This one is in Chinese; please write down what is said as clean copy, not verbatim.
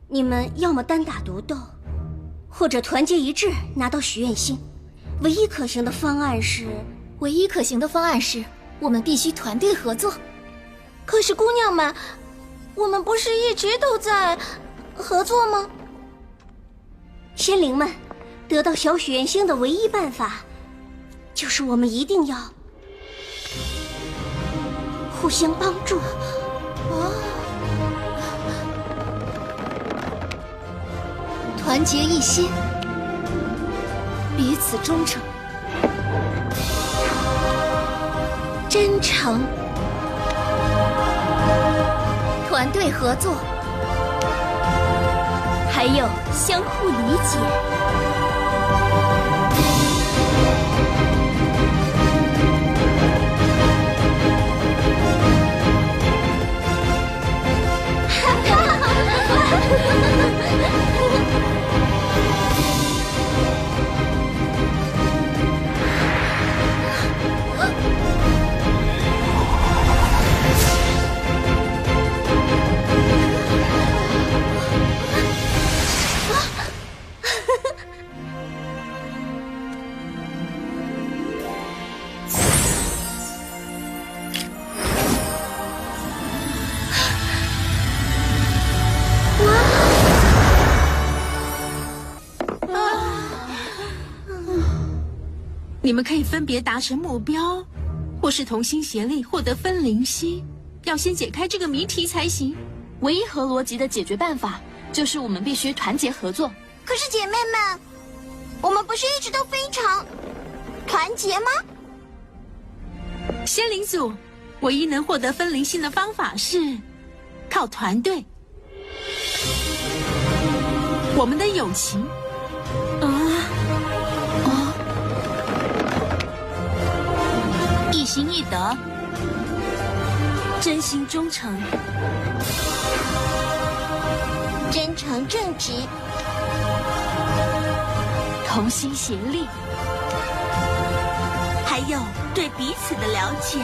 你们要么单打独斗，或者团结一致拿到许愿星。唯一可行的方案是，我们必须团队合作。可是姑娘们，我们不是一直都在合作吗？仙灵们，得到小许愿星的唯一办法，就是我们一定要互相帮助。团结一心，彼此忠诚，真诚，团队合作，还有相互理解。你们可以分别达成目标，或是同心协力获得分灵犀。要先解开这个谜题才行。唯一合逻辑的解决办法，就是我们必须团结合作。可是姐妹们，我们不是一直都非常团结吗？仙灵组唯一能获得分灵性的方法是靠团队。我们的友情一心一德，真心忠诚，真诚正直，同心协力，还有对彼此的了解。